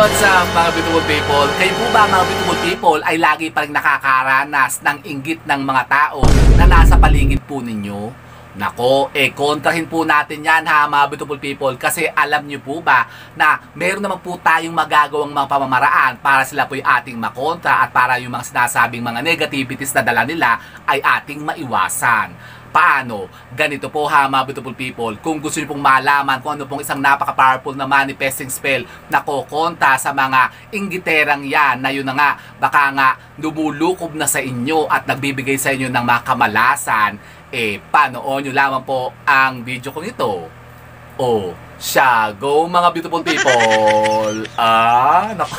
What's up mga beautiful people? Kayo po ba mga beautiful people ay lagi pa rin nakakaranas ng inggit ng mga tao na nasa paligid po ninyo? Nako, kontrahin po natin yan ha mga beautiful people, kasi alam nyo po ba na meron naman po tayong magagawang mga pamamaraan para sila po yung ating makontra at para yung mga sinasabing mga negativities na dala nila ay ating maiwasan. Paano? Ganito po ha mga beautiful people, kung gusto nyo pong malaman kung ano pong isang napaka-powerful na manifesting spell na kokontra sa mga inggiterang yan, na yun na nga, baka nga lumulukob na sa inyo at nagbibigay sa inyo ng mga kamalasan, panood nyo lamang po ang video kong ito. Siya, go mga beautiful people. Naku.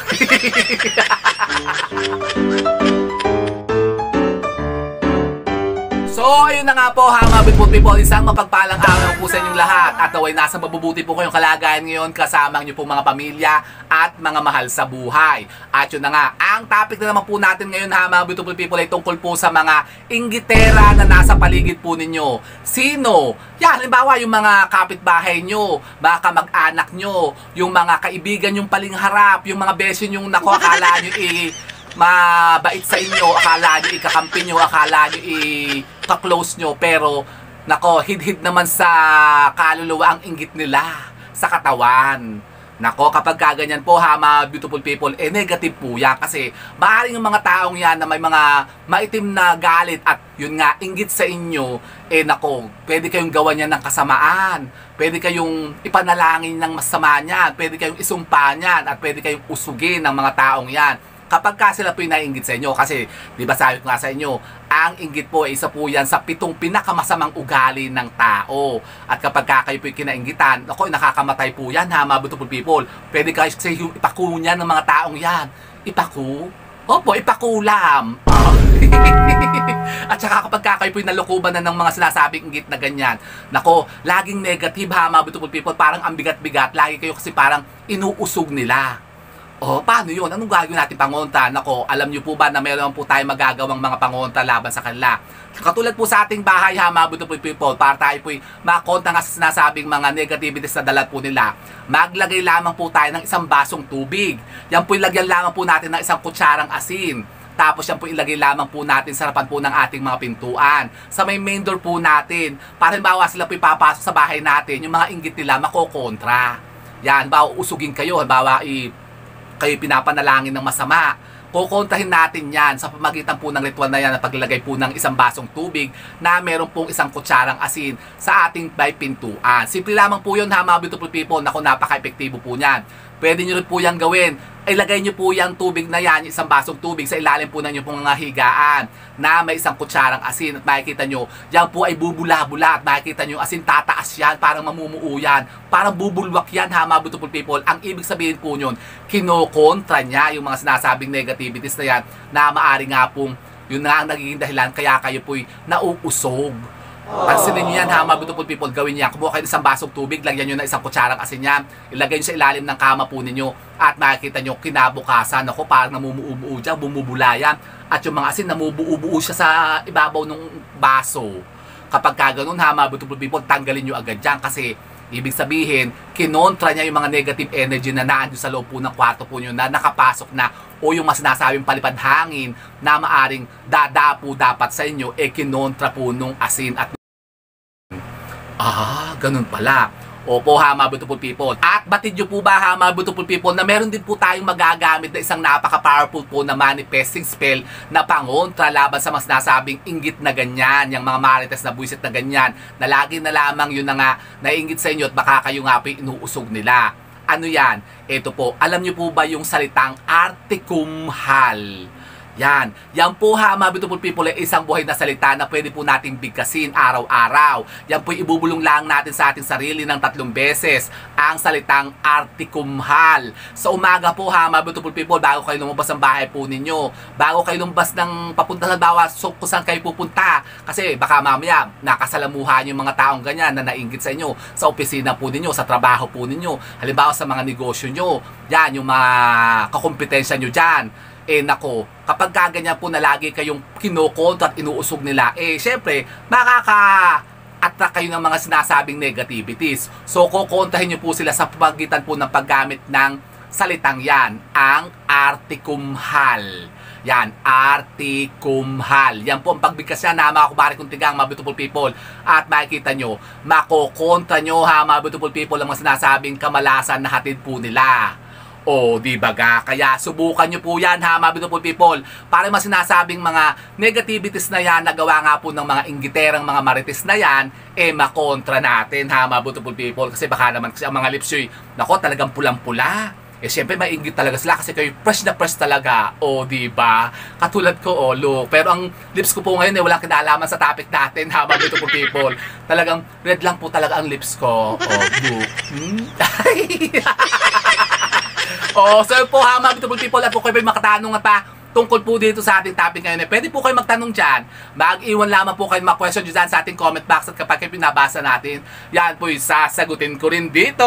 So, ayun na nga po ha mga beautiful people, isang mapagpalang araw po sa inyong lahat at naway nasa mabubuti po kayong kalagayan ngayon kasama nyo po mga pamilya at mga mahal sa buhay. At yun na nga, ang topic na naman po natin ngayon ha mga beautiful people ay tungkol po sa mga inggitera na nasa paligid po ninyo. Sino? Yan, halimbawa yung mga kapitbahay nyo, mga kamag-anak nyo, yung mga kaibigan yung paling harap, yung mga beso yung nako akala nyo mabait sa inyo, akala nyo ikakampi nyo, akala nyo ka-close nyo, pero nako, hid-hid naman sa kaluluwa ang inggit nila sa katawan. Nako, kapag kaganyan po ha mga beautiful people, negative po yan, kasi maaaring yung mga taong yan na may mga maitim na galit at yun nga, inggit sa inyo, nako, pwede kayong gawan yan ng kasamaan, pwede kayong ipanalangin ng masama niyan, pwede kayong isumpa niyan, at pwede kayong usugin ng mga taong yan kapag ka sila po yung naiinggit sa inyo. Kasi, di ba sabi ko nga sa inyo, ang inggit po ay isa po yan sa 7 pinakamasamang ugali ng tao. At kapag ka kayo po yung kinainggitan, ako, nakakamatay po yan ha, mga beautiful people. Pwede kayo sa ipaku niyan ng mga taong yan. Ipaku? Opo, ipakulam. At saka kapag ka kayo po yung nalukuban na ng mga sinasabing inggit na ganyan, nako, laging negative ha, mga beautiful people. Parang ang bigat-bigat. Lagi kayo kasi parang inuusog nila. Paano yun? Anong gagawin natin pangontra? Nako, alam nyo po ba na meron po tayong magagawang mga pangontra laban sa kanila? Katulad po sa ating bahay ha, mga beautiful people, para tayo po makontra nga sa sinasabing mga negativities na dala po nila, maglagay lamang po tayo ng isang basong tubig. Yan po ilagyan lamang po natin ng isang kutsarang asin. Tapos yan po ilagay lamang po natin sa harapan po ng ating mga pintuan. Sa may main door po natin, para halimbawa sila po ipapasok sa bahay natin, yung mga inggit nila makokontra. Yan, halimbawa usugin kayo, halimbawa kayo pinapanalangin ng masama, kukontrahin natin yan sa pamagitan po ng ritual na yan na paglagay po ng isang basong tubig na meron pong isang kutsarang asin sa ating may pintuan. Simple lamang po yun ha mga beautiful people, naku, napaka-epektibo po niyan. Pwede nyo rin po yan gawin. Ilagay nyo po yung tubig na yan, isang basong tubig sa ilalim po ng inyong pong mga higaan na may isang kutsarang asin, at makikita nyo, yan po ay bubula-bula, at makikita nyo asin tataas yan, parang mamumuo yan, parang bubulwak yan ha mga beautiful people. Ang ibig sabihin po nyon, kinokontra niya yung mga sinasabing negativities na yan, na maaari nga pong yun na ang nagiging dahilan kaya kayo po'y nauusog. Pansinin nyo yan ha mga beautiful people, gawin niya. Kumuha kayo isang basong tubig, lagyan nyo na isang kutsarang asin yan, ilagay nyo sa ilalim ng kama po ninyo, at makikita nyo kinabukasan, ako parang namumuubuo dyan, bumubula yan, at yung mga asin namumuubuo siya sa ibabaw ng baso. Kapag kaganoon ha mga beautiful people, tanggalin nyo agad dyan, kasi ibig sabihin, kinontra niya yung mga negative energy na naandun sa loob po ng kwarto po nyo na nakapasok na, o yung mas sinasabing palipad hangin na maaring dadapo dapat sa inyo, kinontra po nung asin at ganun pala. Opo ha mga beautiful people. At batid nyo po ba ha mga beautiful people na meron din po tayong magagamit na isang napaka-powerful po na manifesting spell na pangontra laban sa mas nasabing inggit na ganyan, yung mga marites na buwisit na ganyan, na lagi na lamang yun na nga nainggit sa inyo at baka kayo nga po inuusog nila. Ano yan? Ito po, alam nyo po ba yung salitang artikumhal? Yan po ha mga beautiful people ay isang buhay na salita na pwede po nating bigkasin araw-araw. Yan po ibubulong lang natin sa ating sarili ng 3 beses ang salitang artikumhal. Sa umaga po ha mga beautiful people, bago kayo lumabas ng bahay po ninyo, bago kayo lumabas ng papunta sa bawa kung saan kayo pupunta, kasi baka mamaya nakasalamuhan yung mga taong ganyan na nainggit sa inyo sa opisina po ninyo, sa trabaho po ninyo, halimbawa sa mga negosyo nyo, yan yung mga kakompetensya nyo dyan. Nako, kapag kaganyan po na lagi kayong kinokontra at inuusog nila, syempre, makaka-attract kayo ng mga sinasabing negativities. So, kukontrahin nyo po sila sa pamagitan po ng paggamit ng salitang yan, ang artikumhal. Yan, artikumhal. Yan po ang pagbigkas yan ha, mga kubari kong tigang, mga beautiful people. At makikita nyo, makokontra nyo ha, mga beautiful people, ang mga sinasabing kamalasan na hatid po nila. O, di ba ga? Kaya subukan nyo po yan ha, mga beautiful people. Para mga sinasabing mga negativities na yan, nagawa nga po ng mga inggiterang mga marites na yan, makontra natin ha, mga beautiful people. Kasi baka naman kasi ang mga lips nyo, nako, talagang pulang-pula. Siyempre mainggit talaga sila kasi kayo fresh na fresh talaga. O, di ba? Katulad ko, look. Pero ang lips ko po ngayon walang kinalaman sa topic natin, ha, mga beautiful people. Talagang red lang po talaga ang lips ko. O, look. So po ha, mga beautiful people, at po kayo makatanong at pa tungkol po dito sa ating topic ngayon, pwede po kayo magtanong dyan. Mag-iwan lamang po kayo mga question dyan sa ating comment box, at kapag kayo pinabasa natin, yan po yung sasagutin ko rin dito.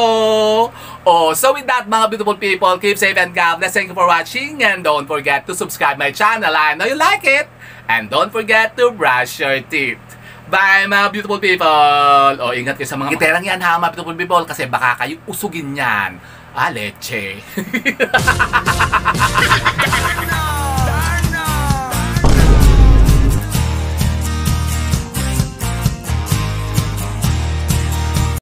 So with that, mga beautiful people, keep safe and God bless. Thank you for watching, and don't forget to subscribe my channel. I know you like it. And don't forget to brush your teeth. Bye, mga beautiful people. Ingat kayo sa mga giterang yan ha, mga beautiful people, kasi baka kayo usugin yan. Leche.